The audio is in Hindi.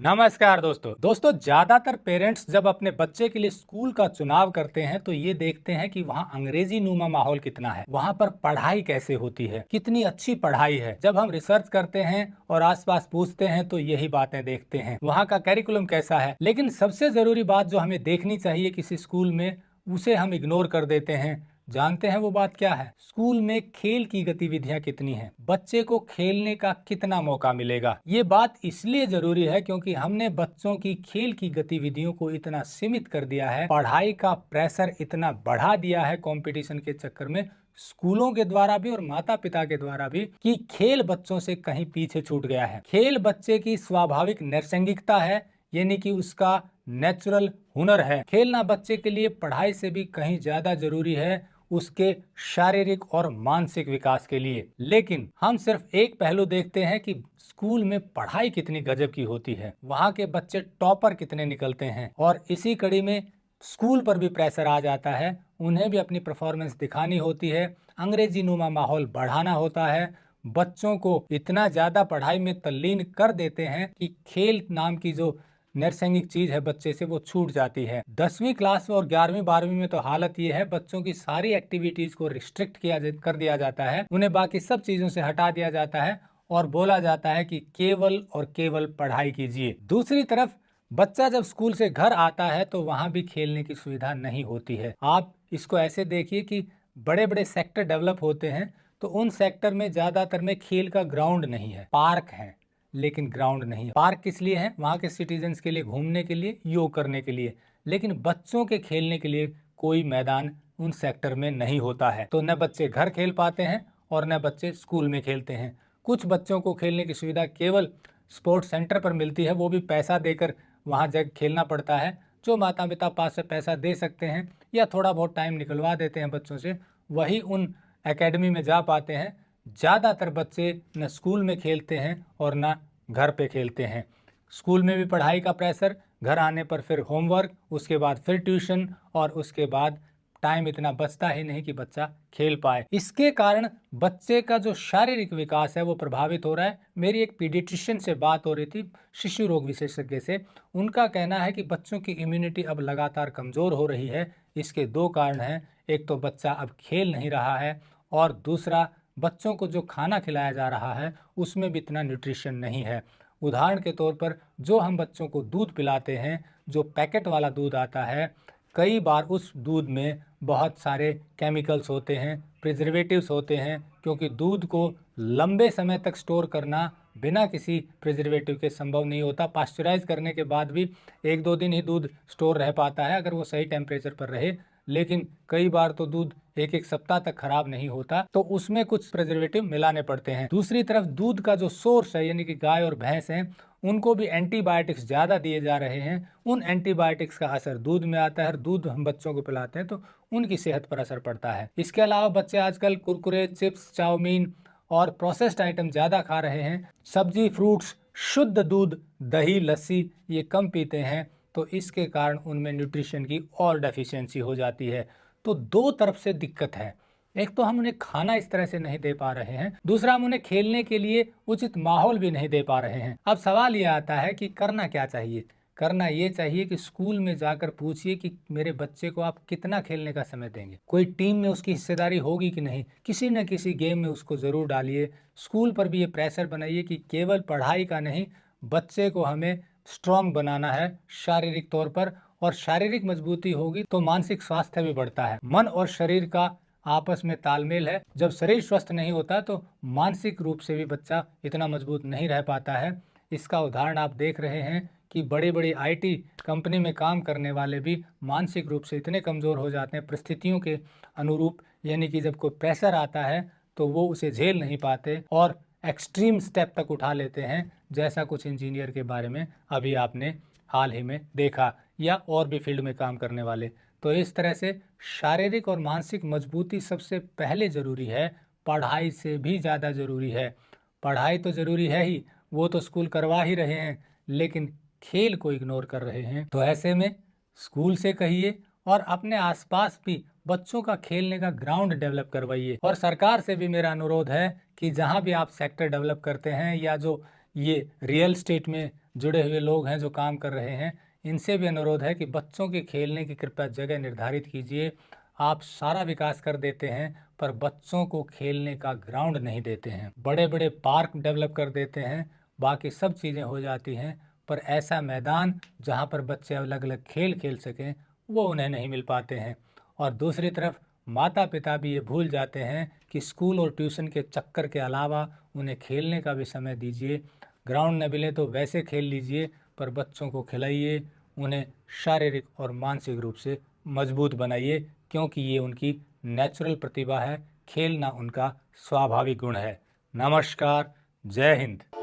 नमस्कार दोस्तों ज्यादातर पेरेंट्स जब अपने बच्चे के लिए स्कूल का चुनाव करते हैं तो ये देखते हैं कि वहाँ अंग्रेजी नुमा माहौल कितना है, वहाँ पर पढ़ाई कैसे होती है, कितनी अच्छी पढ़ाई है। जब हम रिसर्च करते हैं और आसपास पूछते हैं तो यही बातें देखते हैं, वहाँ का करिकुलम कैसा है। लेकिन सबसे जरूरी बात जो हमें देखनी चाहिए किसी स्कूल में, उसे हम इग्नोर कर देते हैं। जानते हैं वो बात क्या है? स्कूल में खेल की गतिविधियां कितनी हैं, बच्चे को खेलने का कितना मौका मिलेगा। ये बात इसलिए जरूरी है क्योंकि हमने बच्चों की खेल की गतिविधियों को इतना सीमित कर दिया है, पढ़ाई का प्रेशर इतना बढ़ा दिया है कंपटीशन के चक्कर में, स्कूलों के द्वारा भी और माता पिता के द्वारा भी, कि खेल बच्चों से कहीं पीछे छूट गया है। खेल बच्चे की स्वाभाविक नैसर्गिकता है, यानी कि उसका नेचुरल हुनर है। खेलना बच्चे के लिए पढ़ाई से भी कहीं ज्यादा जरूरी है, उसके शारीरिक और मानसिक विकास के लिए। लेकिन हम सिर्फ एक पहलू देखते हैं कि स्कूल में पढ़ाई कितनी गजब की होती है, वहाँ के बच्चे टॉपर कितने निकलते हैं, और इसी कड़ी में स्कूल पर भी प्रेशर आ जाता है, उन्हें भी अपनी परफॉर्मेंस दिखानी होती है, अंग्रेजी नुमा माहौल बढ़ाना होता है। बच्चों को इतना ज्यादा पढ़ाई में तल्लीन कर देते हैं कि खेल नाम की जो नैसर्गिक चीज है बच्चे से वो छूट जाती है। 10वीं क्लास और 11वीं 12वीं में तो हालत ये है, बच्चों की सारी एक्टिविटीज को रिस्ट्रिक्ट कर दिया जाता है, उन्हें बाकी सब चीजों से हटा दिया जाता है और बोला जाता है कि केवल और केवल पढ़ाई कीजिए। दूसरी तरफ बच्चा जब स्कूल से घर आता है तो वहां भी खेलने की सुविधा नहीं होती है। आप इसको ऐसे देखिए कि बड़े बड़े सेक्टर डेवलप होते हैं तो उन सेक्टर में ज्यादातर में खेल का ग्राउंड नहीं है, पार्क है लेकिन ग्राउंड नहीं है। पार्क किस लिए है? वहाँ के सिटीजन्स के लिए, घूमने के लिए, योग करने के लिए, लेकिन बच्चों के खेलने के लिए कोई मैदान उन सेक्टर में नहीं होता है। तो न बच्चे घर खेल पाते हैं और न बच्चे स्कूल में खेलते हैं। कुछ बच्चों को खेलने की सुविधा केवल स्पोर्ट्स सेंटर पर मिलती है, वो भी पैसा देकर वहाँ जग खेलना पड़ता है। जो माता पिता पास से पैसा दे सकते हैं या थोड़ा बहुत टाइम निकलवा देते हैं बच्चों से, वही उन एकेडमी में जा पाते हैं। ज़्यादातर बच्चे न स्कूल में खेलते हैं और न घर पे खेलते हैं। स्कूल में भी पढ़ाई का प्रेशर, घर आने पर फिर होमवर्क, उसके बाद फिर ट्यूशन, और उसके बाद टाइम इतना बचता ही नहीं कि बच्चा खेल पाए। इसके कारण बच्चे का जो शारीरिक विकास है वो प्रभावित हो रहा है। मेरी एक पीडियाट्रिशियन से बात हो रही थी, शिशु रोग विशेषज्ञ से। उनका कहना है कि बच्चों की इम्यूनिटी अब लगातार कमजोर हो रही है। इसके दो कारण हैं, एक तो बच्चा अब खेल नहीं रहा है, और दूसरा बच्चों को जो खाना खिलाया जा रहा है उसमें भी इतना न्यूट्रिशन नहीं है। उदाहरण के तौर पर जो हम बच्चों को दूध पिलाते हैं, जो पैकेट वाला दूध आता है, कई बार उस दूध में बहुत सारे केमिकल्स होते हैं, प्रिजर्वेटिव्स होते हैं, क्योंकि दूध को लंबे समय तक स्टोर करना बिना किसी प्रिजर्वेटिव के संभव नहीं होता। पास्चराइज करने के बाद भी 1-2 दिन ही दूध स्टोर रह पाता है अगर वो सही टेम्परेचर पर रहे, लेकिन कई बार तो दूध 1-1 सप्ताह तक खराब नहीं होता, तो उसमें कुछ प्रिजर्वेटिव मिलाने पड़ते हैं। दूसरी तरफ दूध का जो सोर्स है, यानी कि गाय और भैंस हैं, उनको भी एंटीबायोटिक्स ज़्यादा दिए जा रहे हैं। उन एंटीबायोटिक्स का असर दूध में आता है, और दूध हम बच्चों को पिलाते हैं तो उनकी सेहत पर असर पड़ता है। इसके अलावा बच्चे आजकल कुरकुरे, चिप्स, चाउमीन और प्रोसेस्ड आइटम ज़्यादा खा रहे हैं। सब्जी, फ्रूट्स, शुद्ध दूध, दही, लस्सी ये कम पीते हैं, तो इसके कारण उनमें न्यूट्रिशन की और डेफिशिएंसी हो जाती है। तो दो तरफ से दिक्कत है, एक तो हम उन्हें खाना इस तरह से नहीं दे पा रहे हैं, दूसरा हम उन्हें खेलने के लिए उचित माहौल भी नहीं दे पा रहे हैं। अब सवाल ये आता है कि करना क्या चाहिए? करना ये चाहिए कि स्कूल में जाकर पूछिए कि मेरे बच्चे को आप कितना खेलने का समय देंगे, कोई टीम में उसकी हिस्सेदारी होगी कि नहीं, किसी न किसी गेम में उसको ज़रूर डालिए। स्कूल पर भी ये प्रेशर बनाइए कि केवल पढ़ाई का नहीं, बच्चे को हमें स्ट्रांग बनाना है शारीरिक तौर पर, और शारीरिक मजबूती होगी तो मानसिक स्वास्थ्य भी बढ़ता है। मन और शरीर का आपस में तालमेल है, जब शरीर स्वस्थ नहीं होता तो मानसिक रूप से भी बच्चा इतना मजबूत नहीं रह पाता है। इसका उदाहरण आप देख रहे हैं कि बड़ी बड़ी आईटी कंपनी में काम करने वाले भी मानसिक रूप से इतने कमज़ोर हो जाते हैं परिस्थितियों के अनुरूप, यानी कि जब कोई प्रेशर आता है तो वो उसे झेल नहीं पाते और एक्सट्रीम स्टेप तक उठा लेते हैं, जैसा कुछ इंजीनियर के बारे में अभी आपने हाल ही में देखा, या और भी फील्ड में काम करने वाले। तो इस तरह से शारीरिक और मानसिक मजबूती सबसे पहले ज़रूरी है, पढ़ाई से भी ज़्यादा ज़रूरी है। पढ़ाई तो ज़रूरी है ही, वो तो स्कूल करवा ही रहे हैं, लेकिन खेल को इग्नोर कर रहे हैं। तो ऐसे में स्कूल से कहिए और अपने आसपास भी बच्चों का खेलने का ग्राउंड डेवलप करवाइए। और सरकार से भी मेरा अनुरोध है कि जहाँ भी आप सेक्टर डेवलप करते हैं या जो ये रियल स्टेट में जुड़े हुए लोग हैं जो काम कर रहे हैं, इनसे भी अनुरोध है कि बच्चों के खेलने की कृपया जगह निर्धारित कीजिए। आप सारा विकास कर देते हैं पर बच्चों को खेलने का ग्राउंड नहीं देते हैं। बड़े बड़े पार्क डेवलप कर देते हैं, बाकी सब चीज़ें हो जाती हैं, पर ऐसा मैदान जहाँ पर बच्चे अलग अलग खेल खेल सकें वो उन्हें नहीं मिल पाते हैं। और दूसरी तरफ माता पिता भी ये भूल जाते हैं कि स्कूल और ट्यूशन के चक्कर के अलावा उन्हें खेलने का भी समय दीजिए। ग्राउंड न मिले तो वैसे खेल लीजिए, पर बच्चों को खिलाइए, उन्हें शारीरिक और मानसिक रूप से मजबूत बनाइए, क्योंकि ये उनकी नेचुरल प्रतिभा है, खेलना उनका स्वाभाविक गुण है। नमस्कार, जय हिंद।